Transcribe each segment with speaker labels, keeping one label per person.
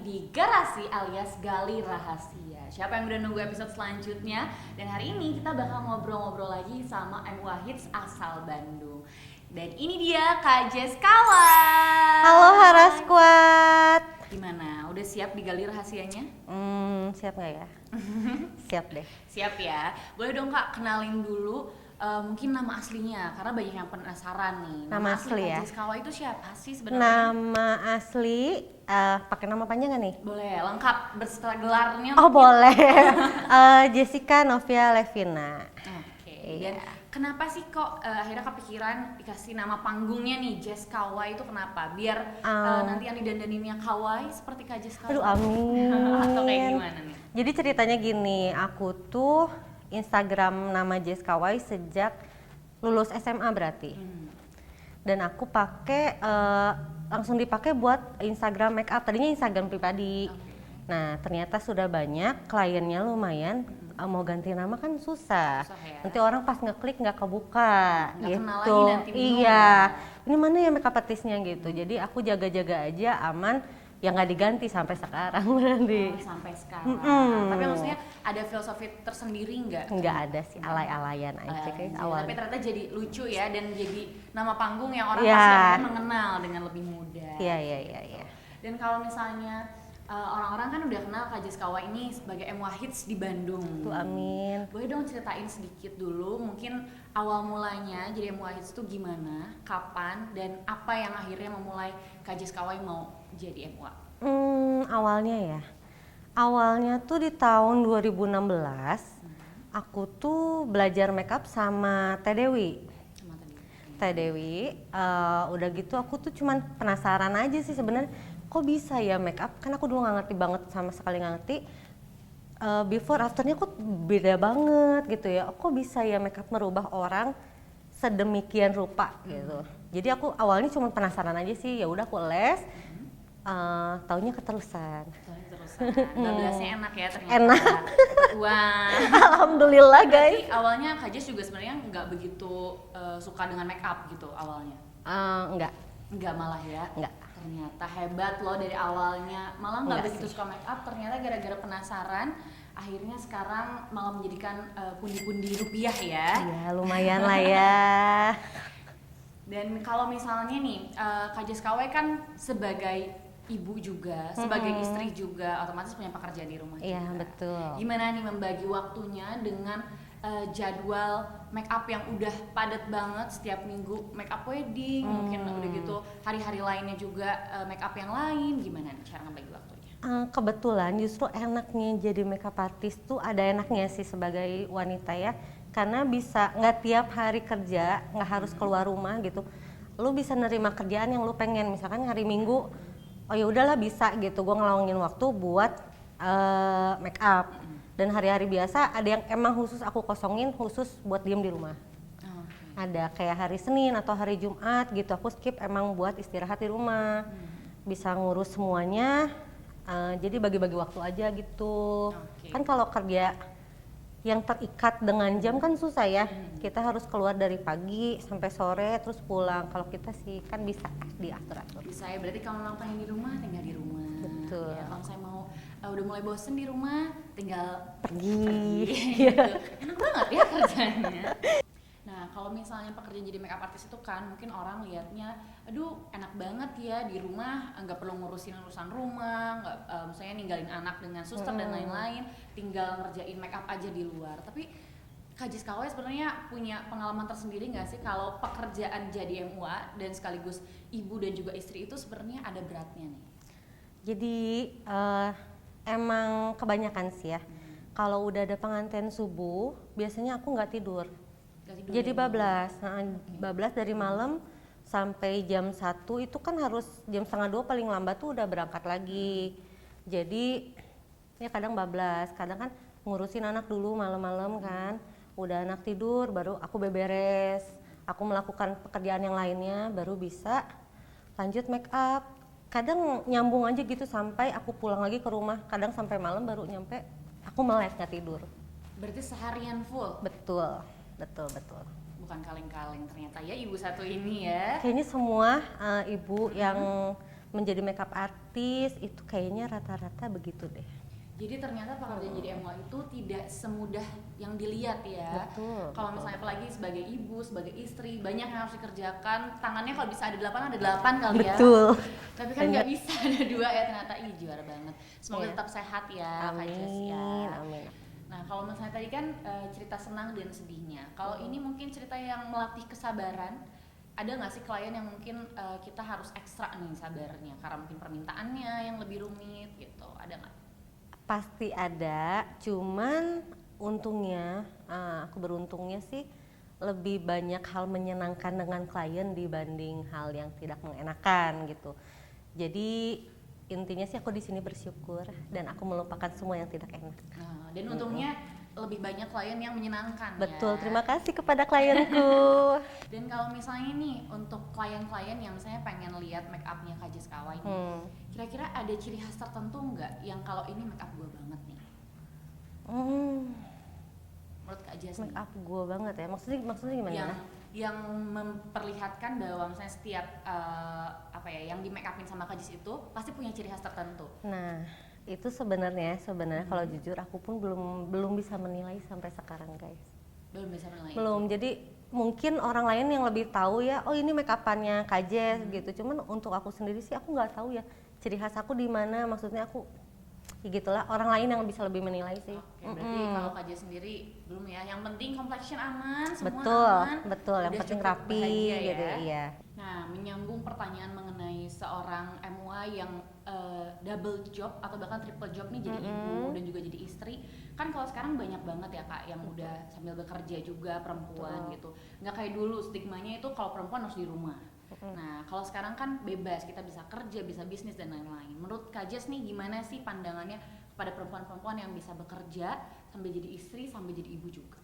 Speaker 1: di Garasi alias Gali Rahasia. Siapa yang udah nunggu episode selanjutnya? Dan hari ini kita bakal ngobrol-ngobrol lagi sama MUA Hits asal Bandung. Dan ini dia Kak Jess Kawan.
Speaker 2: Halo Hara Squad.
Speaker 1: Gimana? Udah siap digali rahasianya?
Speaker 2: Siap nggak ya? Siap deh.
Speaker 1: Siap ya. Boleh dong Kak kenalin dulu mungkin nama aslinya karena banyak yang penasaran nih.
Speaker 2: Nama asli
Speaker 1: Kak
Speaker 2: ya?
Speaker 1: Jess Kawan itu siapa sih sebenarnya?
Speaker 2: Nama asli, pakai nama panjang nggak nih?
Speaker 1: Boleh, lengkap berserta gelarnya.
Speaker 2: Oh
Speaker 1: mungkin.
Speaker 2: boleh. Jessica Novia Levina.
Speaker 1: Oke.
Speaker 2: Iya.
Speaker 1: Dan kenapa sih kok akhirnya kepikiran dikasih nama panggungnya nih Jess Kawaii itu kenapa? Biar nanti yang didandaninnya kawaii seperti Kak Jess Kawaii.
Speaker 2: Aduh amin.
Speaker 1: Atau kayak gimana nih?
Speaker 2: Jadi ceritanya gini, aku tuh Instagram nama Jess Kawaii sejak lulus SMA berarti. Dan aku pakai langsung dipakai buat Instagram make up. Tadinya Instagram pribadi. Nah ternyata sudah banyak, kliennya lumayan. Mau ganti nama kan susah.
Speaker 1: Ya.
Speaker 2: Nanti orang pas ngeklik nggak kebuka
Speaker 1: Nggak kenal
Speaker 2: gitu.
Speaker 1: lagi nanti bingung.
Speaker 2: Iya. Ini mana ya makeup artisnya gitu. Jadi aku jaga-jaga aja aman. Ya nggak diganti sampai sekarang berarti.
Speaker 1: Sampai sekarang. Tapi maksudnya ada filosofi tersendiri nggak?
Speaker 2: Nggak ada sih, alay-alayan aja kayak awal.
Speaker 1: Tapi ternyata jadi lucu ya dan jadi nama panggung yang orang
Speaker 2: Iya.
Speaker 1: pasti akan mengenal dengan lebih mudah.
Speaker 2: Iya.
Speaker 1: Dan kalau misalnya orang-orang kan udah kenal Kak Jess Kawaii ini sebagai MUA Hits di Bandung.
Speaker 2: Tuh amin.
Speaker 1: Boleh dong ceritain sedikit dulu mungkin awal mulanya jadi MUA Hits itu gimana, kapan, dan apa yang akhirnya memulai Kak Jess Kawaii mau jadi MUA?
Speaker 2: Awalnya ya. Awalnya tuh di tahun 2016 aku tuh belajar makeup sama Teh Dewi.
Speaker 1: Sama tadi.
Speaker 2: Teh Dewi, udah gitu aku tuh cuman penasaran aja sih sebenarnya kok bisa ya makeup, kan aku dulu nggak ngerti banget, sama sekali nggak ngerti. Before afternya kok beda banget gitu ya, kok bisa ya makeup merubah orang sedemikian rupa gitu. Jadi aku awalnya cuma penasaran aja sih, ya udah aku les, taunya keterusan.
Speaker 1: Bablasnya enak ya ternyata.
Speaker 2: Enak.
Speaker 1: Wah.
Speaker 2: Alhamdulillah guys.
Speaker 1: Berarti awalnya Kak Jess juga sebenarnya nggak begitu suka dengan make up gitu awalnya?
Speaker 2: Enggak
Speaker 1: Malah ya?
Speaker 2: Enggak.
Speaker 1: Ternyata hebat loh dari awalnya, malah nggak
Speaker 2: Enggak
Speaker 1: begitu
Speaker 2: sih.
Speaker 1: suka make up, ternyata gara-gara penasaran akhirnya sekarang malah menjadikan pundi-pundi rupiah ya.
Speaker 2: Ya lumayan lah ya.
Speaker 1: Dan kalau misalnya nih Kak Jess Kawaii kan sebagai ibu juga, sebagai istri juga, otomatis punya pekerjaan di rumah
Speaker 2: Iya
Speaker 1: juga.
Speaker 2: betul.
Speaker 1: Gimana nih membagi waktunya dengan jadwal make up yang udah padat banget setiap minggu make up wedding, mungkin udah gitu hari-hari lainnya juga make up yang lain, gimana nih cara ngebagi waktunya?
Speaker 2: Kebetulan justru enaknya jadi makeup artist tuh ada enaknya sih sebagai wanita ya, karena bisa nggak tiap hari kerja, nggak harus keluar rumah gitu. Lu bisa nerima kerjaan yang lu pengen, misalkan hari Minggu, oh ya udahlah bisa gitu, gue ngelawangin waktu buat make up. Dan hari-hari biasa ada yang emang khusus aku kosongin khusus buat diem di rumah. Ada kayak hari Senin atau hari Jumat gitu aku skip emang buat istirahat di rumah. Bisa ngurus semuanya, jadi bagi-bagi waktu aja gitu. Kan kalau kerja yang terikat dengan jam kan susah ya. Kita harus keluar dari pagi sampai sore terus pulang. Kalau kita sih kan bisa diatur-atur.
Speaker 1: Bisa ya, berarti kalau memang pengen di rumah tinggal di rumah.
Speaker 2: Betul.
Speaker 1: Ya, kalau saya mau udah mulai bosen di rumah tinggal
Speaker 2: Pergi.
Speaker 1: gitu. Enak banget ya kerjanya. Nah, kalau misalnya pekerjaan jadi makeup artist itu kan mungkin orang lihatnya, aduh enak banget ya di rumah, nggak perlu ngurusin urusan rumah, nggak misalnya ninggalin anak dengan suster dan lain-lain, tinggal ngerjain makeup aja di luar. Tapi Kak Jess Kawaii sebenarnya punya pengalaman tersendiri nggak sih kalau pekerjaan jadi MUA dan sekaligus ibu dan juga istri itu sebenarnya ada beratnya nih?
Speaker 2: Jadi emang kebanyakan sih ya. Kalau udah ada pengantin subuh, biasanya aku nggak tidur. Jadi bablas, bablas dari malam sampai jam 1 itu kan harus jam 1:30 paling lambat tuh udah berangkat lagi. Jadi ya kadang bablas, kadang kan ngurusin anak dulu malam-malam kan. Udah anak tidur baru aku beberes, aku melakukan pekerjaan yang lainnya baru bisa lanjut make up. Kadang nyambung aja gitu sampai aku pulang lagi ke rumah, kadang sampai malam baru nyampe, aku melek nggak tidur.
Speaker 1: Berarti seharian full?
Speaker 2: Betul.
Speaker 1: Bukan kaleng-kaleng ternyata ya ibu satu ini ya.
Speaker 2: Kayaknya semua ibu yang menjadi makeup artist itu kayaknya rata-rata begitu deh.
Speaker 1: Jadi ternyata pekerjaan jadi MUA itu tidak semudah yang dilihat ya.
Speaker 2: Betul.
Speaker 1: Kalau misalnya apalagi sebagai ibu, sebagai istri, banyak yang harus dikerjakan. Tangannya kalau bisa ada 8 ada 8 kali ya.
Speaker 2: Betul.
Speaker 1: Tapi kan nggak bisa ada 2 ya ternyata. Ih, juara banget. Semoga
Speaker 2: Iya.
Speaker 1: tetap sehat ya, Kak Jess
Speaker 2: Amin,
Speaker 1: ya.
Speaker 2: amin.
Speaker 1: Nah, kalau misalnya tadi kan cerita senang dan sedihnya. Kalau ini mungkin cerita yang melatih kesabaran. Ada nggak sih klien yang mungkin kita harus ekstra nih sabarnya karena mungkin permintaannya yang lebih rumit gitu? Ada nggak?
Speaker 2: Pasti ada, cuman untungnya, aku beruntungnya sih lebih banyak hal menyenangkan dengan klien dibanding hal yang tidak mengenakan gitu. Jadi intinya sih aku di sini bersyukur dan aku melupakan semua yang tidak enak.
Speaker 1: Nah, dan untungnya lebih banyak klien yang menyenangkan.
Speaker 2: Betul,
Speaker 1: ya.
Speaker 2: terima kasih kepada klienku.
Speaker 1: Dan kalau misalnya nih untuk klien-klien yang misalnya pengen lihat make upnya Kak Jess Kawai nih, kira-kira ada ciri khas tertentu nggak yang kalau ini make up gue banget nih? Menurut Kak Jess
Speaker 2: Make
Speaker 1: nih,
Speaker 2: up gue banget ya, maksudnya gimana?
Speaker 1: yang memperlihatkan bahwa misalnya setiap yang di make upin sama Kak Jess itu pasti punya ciri khas tertentu.
Speaker 2: Nah, itu sebenarnya kalau jujur aku pun belum bisa menilai sampai sekarang, guys.
Speaker 1: Belum bisa menilai.
Speaker 2: Belum. Jadi mungkin orang lain yang lebih tahu ya, oh ini make upannya Kak Jess gitu. Cuman untuk aku sendiri sih aku nggak tahu ya ciri khas aku di mana. Maksudnya aku ya gitulah, orang lain yang bisa lebih menilai sih.
Speaker 1: Oke, berarti kalau Kak Jess sendiri belum ya. Yang penting complexion aman, semua
Speaker 2: Betul,
Speaker 1: aman.
Speaker 2: betul. Yang
Speaker 1: Udah
Speaker 2: penting
Speaker 1: cukup
Speaker 2: rapi
Speaker 1: bahagia
Speaker 2: gitu,
Speaker 1: ya.
Speaker 2: iya.
Speaker 1: Nah, menyambung pertanyaan mengenai seorang MUA yang double job atau bahkan triple job nih, jadi ibu dan juga jadi istri. Kan kalau sekarang banyak banget ya Kak yang udah sambil bekerja juga perempuan gitu. Nggak kayak dulu stigmanya itu kalau perempuan harus di rumah. Nah, kalau sekarang kan bebas, kita bisa kerja, bisa bisnis dan lain-lain. Menurut Kak Jess nih gimana sih pandangannya kepada perempuan-perempuan yang bisa bekerja sambil jadi istri sambil jadi ibu juga?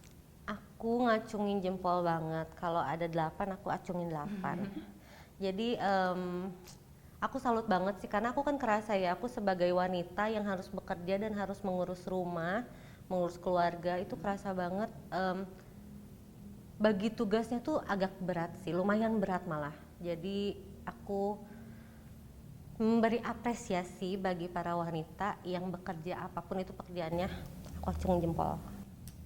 Speaker 2: Aku ngacungin jempol banget. Kalau ada 8 aku acungin 8. Jadi aku salut banget sih karena aku kan kerasa ya, aku sebagai wanita yang harus bekerja dan harus mengurus rumah, mengurus keluarga, itu kerasa banget bagi tugasnya tuh agak berat sih, lumayan berat malah. Jadi aku memberi apresiasi bagi para wanita yang bekerja apapun itu pekerjaannya, aku acungin jempol.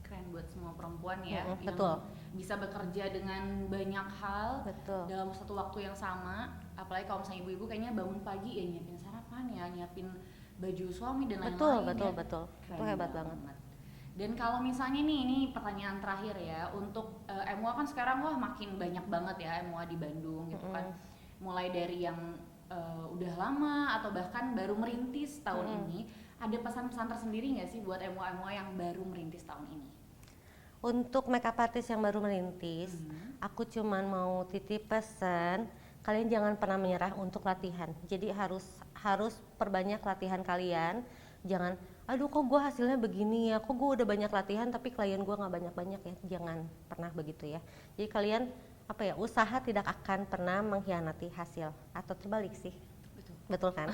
Speaker 1: Keren buat semua perempuan ya, yang
Speaker 2: betul.
Speaker 1: bisa bekerja dengan banyak hal
Speaker 2: Betul.
Speaker 1: dalam satu waktu yang sama. Apalagi kalau misalnya ibu-ibu kayaknya bangun pagi ya nyiapin sarapan ya, nyiapin baju suami dan lain-lain.
Speaker 2: Betul. Itu hebat banget.
Speaker 1: Dan kalau misalnya nih, ini pertanyaan terakhir ya, untuk MUA kan sekarang wah makin banyak banget ya MUA di Bandung gitu kan. Mulai dari yang udah lama atau bahkan baru merintis tahun ini, ada pesan-pesan tersendiri nggak sih buat MUA yang baru merintis tahun ini?
Speaker 2: Untuk makeup artist yang baru merintis, aku cuman mau titip pesan, kalian jangan pernah menyerah untuk latihan. Jadi harus perbanyak latihan kalian. Jangan, aduh kok gue hasilnya begini ya, kok gue udah banyak latihan tapi klien gue nggak banyak-banyak ya. Jangan pernah begitu ya. Jadi kalian usaha tidak akan pernah mengkhianati hasil, atau terbalik sih. Betul kan?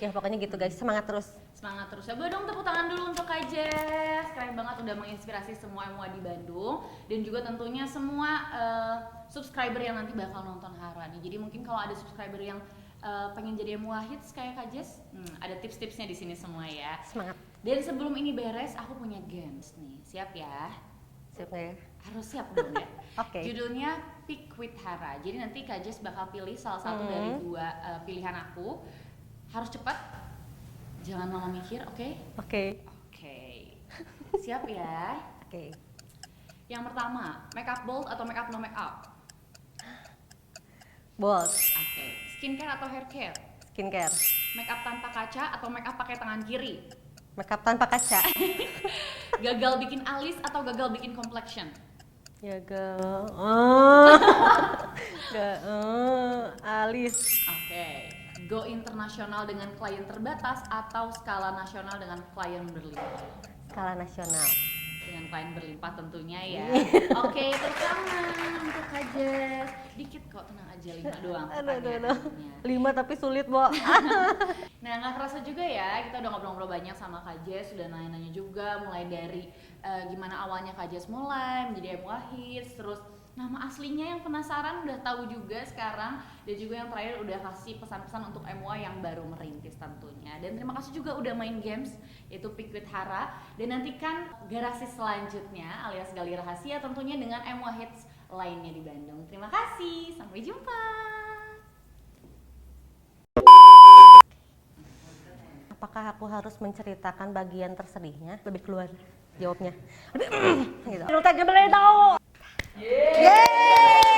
Speaker 2: Ya pokoknya gitu guys, semangat terus.
Speaker 1: Semangat terus. Ya boleh dong tepuk tangan dulu untuk Kak Jess. Keren banget udah menginspirasi semua MUA di Bandung dan juga tentunya semua subscriber yang nanti bakal nonton Hara nih. Jadi mungkin kalau ada subscriber yang pengen jadi MUA hits kayak Kak Jess, ada tips-tipsnya di sini semua ya.
Speaker 2: Semangat.
Speaker 1: Dan sebelum ini beres, aku punya games nih. Siap ya?
Speaker 2: Siap ya?
Speaker 1: Harus siap dong ya.
Speaker 2: Oke.
Speaker 1: Judulnya Pick with Hara. Jadi nanti Kak Jess bakal pilih salah satu dari 2 pilihan aku. Harus cepat. Jangan lama mikir, oke?
Speaker 2: Oke.
Speaker 1: Siap ya?
Speaker 2: Oke.
Speaker 1: Yang pertama, makeup bold atau makeup no makeup?
Speaker 2: Bold.
Speaker 1: Oke. Skincare atau hair care?
Speaker 2: Skincare.
Speaker 1: Makeup tanpa kaca atau makeup pakai tangan kiri?
Speaker 2: Makeup tanpa kaca.
Speaker 1: Gagal bikin alis atau gagal bikin complexion?
Speaker 2: Alis.
Speaker 1: Oke. Go internasional dengan klien terbatas atau skala nasional dengan klien berlimpah?
Speaker 2: Skala nasional.
Speaker 1: Dengan klien berlimpah tentunya ya. Oke, tepuk tangan untuk Kak Jess. Dikit kok, tenang aja, 5 doang pertanyaannya.
Speaker 2: 5 tapi sulit, Bo.
Speaker 1: Nah, nggak kerasa juga ya, kita udah ngobrol-ngobrol banyak sama Kak Jess, udah nanya-nanya juga mulai dari gimana awalnya Kak Jess mulai menjadi MUA hits, terus Nama aslinya yang penasaran udah tahu juga sekarang, dan juga yang terakhir udah kasih pesan-pesan untuk MUA yang baru merintis tentunya. Dan terima kasih juga udah main games yaitu Pick with Hara, dan nantikan garasi selanjutnya alias Gali Rahasia tentunya dengan MUA Hits lainnya di Bandung. Terima kasih, sampai jumpa.
Speaker 2: Apakah aku harus menceritakan bagian tersedihnya? Lebih keluar jawabnya. Gitu. Kita boleh tahu. Yeay!